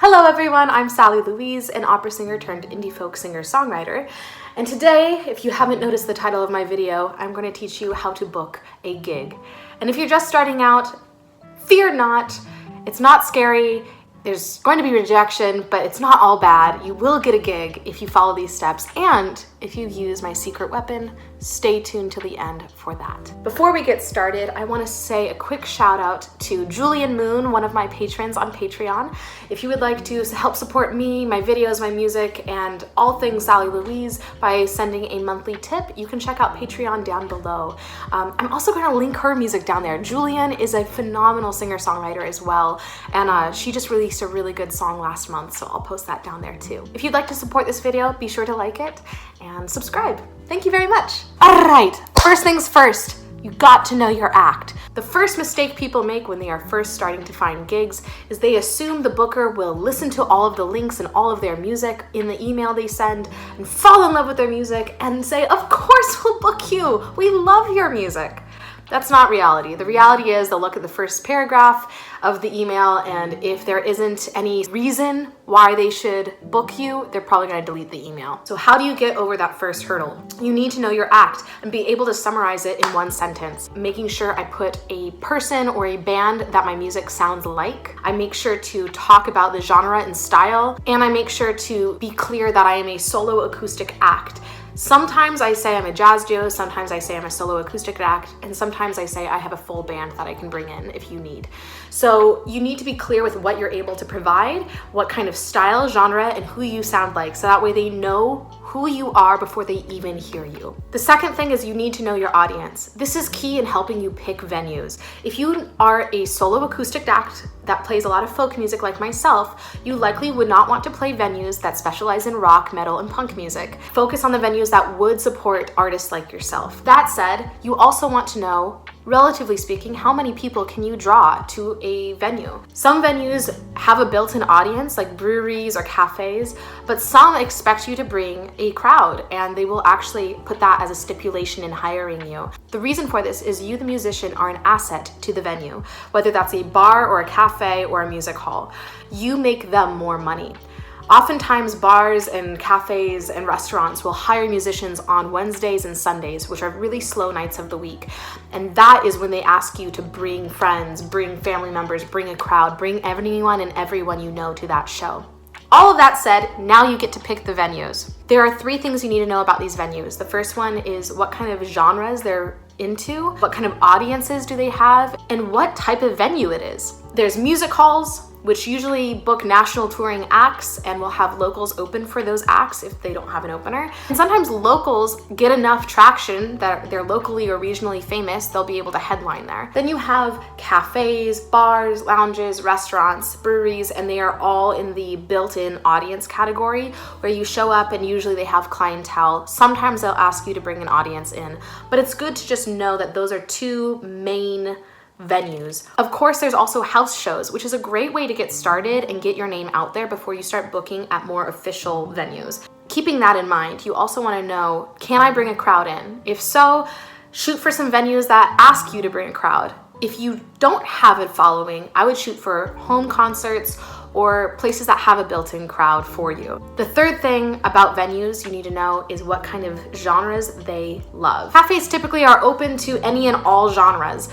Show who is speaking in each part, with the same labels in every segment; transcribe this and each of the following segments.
Speaker 1: Hello everyone, I'm Sally Louise, an opera singer turned indie folk singer-songwriter. And today, if you haven't noticed the title of my video, I'm going to teach you how to book a gig. And if you're just starting out, fear not. It's not scary. There's going to be rejection, but it's not all bad. You will get a gig if you follow these steps, and if you use my secret weapon, stay tuned till the end for that. Before we get started, I want to say a quick shout out to Julian Moon, one of my patrons on Patreon. If you would like to help support me, my videos, my music, and all things Sally Louise by sending a monthly tip, you can check out Patreon down below. I'm also going to link her music down there. Julian is a phenomenal singer-songwriter as well, and she just released a really good song last month, so I'll post that down there too. If you'd like to support this video, be sure to like it and subscribe. Thank you very much. All right, first things first, you got to know your act. The first mistake people make when they are first starting to find gigs is they assume the booker will listen to all of the links and all of their music in the email they send and fall in love with their music and say, of course we'll book you. We love your music. That's not reality. The reality is they'll look at the first paragraph of the email, and if there isn't any reason why they should book you, they're probably going to delete the email. So how do you get over that first hurdle? You need to know your act and be able to summarize it in one sentence, making sure I put a person or a band that my music sounds like. I make sure to talk about the genre and style, and I make sure to be clear that I am a solo acoustic act. Sometimes I say I'm a jazz duo, sometimes I say I'm a solo acoustic act, and sometimes I say I have a full band that I can bring in if you need. So you need to be clear with what you're able to provide, what kind of style, genre, and who you sound like, so that way they know who you are before they even hear you. The second thing is you need to know your audience. This is key in helping you pick venues. If you are a solo acoustic act that plays a lot of folk music like myself, you likely would not want to play venues that specialize in rock, metal, and punk music. Focus on the venues that would support artists like yourself. That said, you also want to know, relatively speaking, how many people can you draw to a venue? Some venues have a built-in audience, like breweries or cafes, but some expect you to bring a crowd, and they will actually put that as a stipulation in hiring you. The reason for this is you, the musician, are an asset to the venue, whether that's a bar or a cafe or a music hall. You make them more money. Oftentimes, bars and cafes and restaurants will hire musicians on Wednesdays and Sundays, which are really slow nights of the week. And that is when they ask you to bring friends, bring family members, bring a crowd, bring anyone and everyone you know to that show. All of that said, now you get to pick the venues. There are three things you need to know about these venues. The first one is what kind of genres they're into, what kind of audiences do they have, and what type of venue it is. There's music halls, which usually book national touring acts and will have locals open for those acts if they don't have an opener. And sometimes locals get enough traction that they're locally or regionally famous, they'll be able to headline there. Then you have cafes, bars, lounges, restaurants, breweries, and they are all in the built-in audience category where you show up and usually they have clientele. Sometimes they'll ask you to bring an audience in, but it's good to just know that those are two main venues. Of course, there's also house shows, which is a great way to get started and get your name out there before you start booking at more official venues. Keeping that in mind, you also want to know, can I bring a crowd in? If so, shoot for some venues that ask you to bring a crowd. If you don't have a following, I would shoot for home concerts or places that have a built-in crowd for you. The third thing about venues you need to know is what kind of genres they love. Cafes typically are open to any and all genres.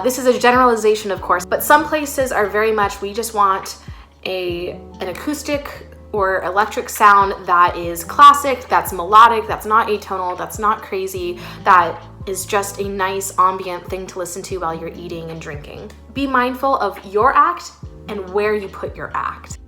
Speaker 1: This is a generalization, of course, but some places are very much, we just want an acoustic or electric sound that is classic, that's melodic, that's not atonal, that's not crazy, that is just a nice ambient thing to listen to while you're eating and drinking. Be mindful of your act and where you put your act.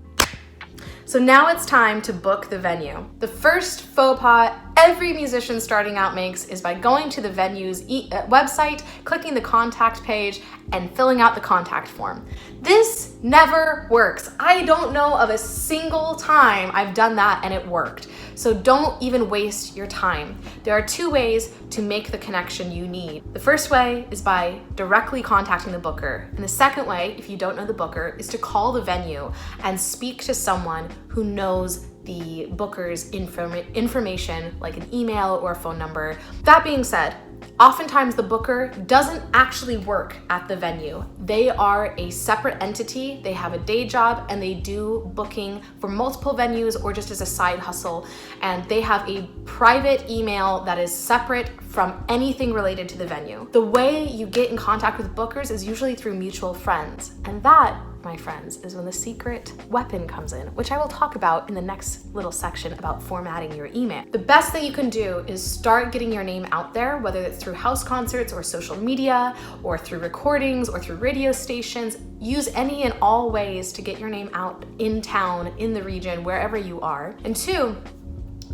Speaker 1: So now it's time to book the venue. The first faux pas every musician starting out makes is by going to the venue's website, clicking the contact page, and filling out the contact form. This never works. I don't know of a single time I've done that and it worked. So don't even waste your time. There are two ways to make the connection you need. The first way is by directly contacting the booker. And the second way, if you don't know the booker, is to call the venue and speak to someone who knows the booker's information, like an email or a phone number. That being said, oftentimes the booker doesn't actually work at the venue. They are a separate entity. They have a day job and they do booking for multiple venues or just as a side hustle. And they have a private email that is separate from anything related to the venue. The way you get in contact with bookers is usually through mutual friends. And that, my friends, is when the secret weapon comes in, which I will talk about in the next little section about formatting your email. The best thing you can do is start getting your name out there, whether it's through house concerts or social media or through recordings or through radio stations. Use any and all ways to get your name out in town, in the region, wherever you are. And two,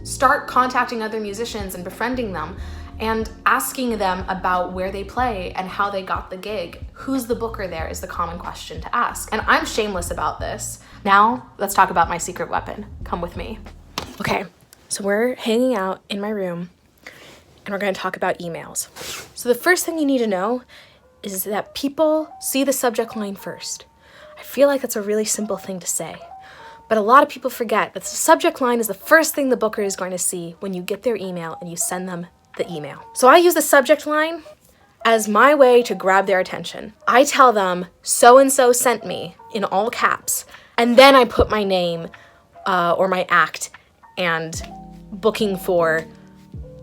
Speaker 1: start contacting other musicians and befriending them and asking them about where they play and how they got the gig. Who's the booker there is the common question to ask. And I'm shameless about this. Now, let's talk about my secret weapon. Come with me. Okay, so we're hanging out in my room and we're gonna talk about emails. So the first thing you need to know is that people see the subject line first. I feel like that's a really simple thing to say, but a lot of people forget that the subject line is the first thing the booker is going to see when you get their email and you send them the email. So I use the subject line as my way to grab their attention. I tell them, so-and-so sent me, in all caps, and then I put my name or my act and booking for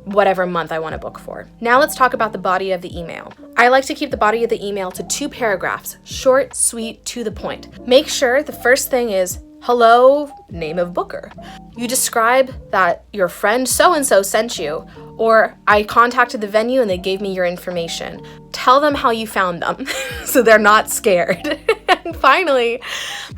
Speaker 1: whatever month I want to book for. Now let's talk about the body of the email. I like to keep the body of the email to 2 paragraphs, short, sweet, to the point. Make sure the first thing is, hello, name of booker. You describe that your friend so-and-so sent you, or I contacted the venue and they gave me your information. Tell them how you found them so they're not scared. And finally,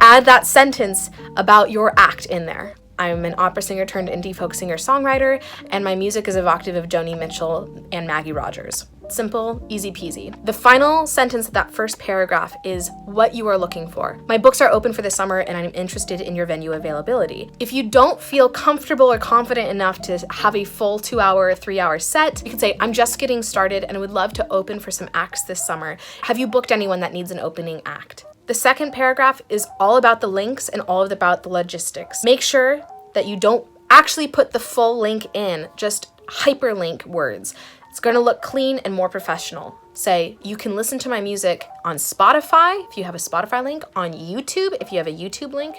Speaker 1: add that sentence about your act in there. I'm an opera singer turned indie folk singer songwriter, and my music is evocative of Joni Mitchell and Maggie Rogers. Simple, easy peasy. The final sentence of that first paragraph is what you are looking for. My books are open for the summer and I'm interested in your venue availability. If you don't feel comfortable or confident enough to have a full 2-hour or 3-hour set, you can say, I'm just getting started and I would love to open for some acts this summer. Have you booked anyone that needs an opening act? The second paragraph is all about the links and all about the logistics. Make sure that you don't actually put the full link in, just hyperlink words. It's gonna look clean and more professional. Say, you can listen to my music on Spotify, if you have a Spotify link, on YouTube, if you have a YouTube link,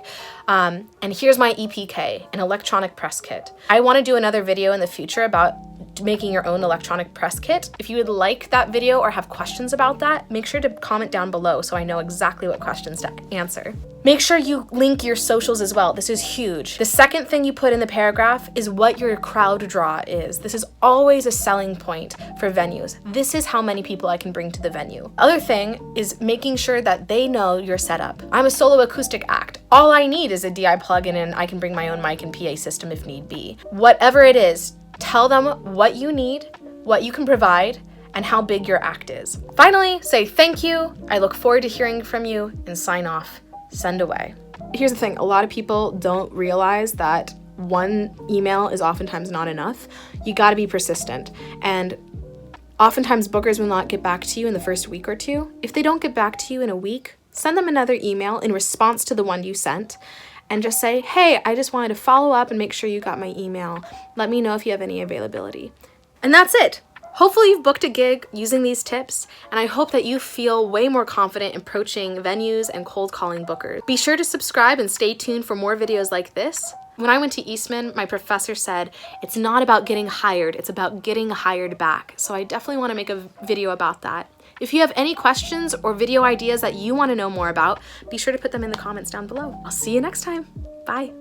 Speaker 1: and here's my EPK, an electronic press kit. I wanna do another video in the future about making your own electronic press kit. If you would like that video or have questions about that, make sure to comment down below so I know exactly what questions to answer. Make sure you link your socials as well. This is huge. The second thing you put in the paragraph is what your crowd draw is. This is always a selling point for venues. This is how many people I can bring to the venue. Other thing is making sure that they know your setup. I'm a solo acoustic act. All I need is a DI plugin and I can bring my own mic and PA system if need be. Whatever it is, tell them what you need, what you can provide, and how big your act is. Finally, say thank you. I look forward to hearing from you, and sign off. Send away. Here's the thing, a lot of people don't realize that one email is oftentimes not enough. You gotta be persistent. And oftentimes bookers will not get back to you in the first week or 2. If they don't get back to you in a week, send them another email in response to the one you sent and just say, hey, I just wanted to follow up and make sure you got my email. Let me know if you have any availability. And that's it. Hopefully you've booked a gig using these tips, and I hope that you feel way more confident approaching venues and cold calling bookers. Be sure to subscribe and stay tuned for more videos like this. When I went to Eastman, my professor said, it's not about getting hired, it's about getting hired back. So I definitely want to make a video about that. If you have any questions or video ideas that you want to know more about, be sure to put them in the comments down below. I'll see you next time. Bye.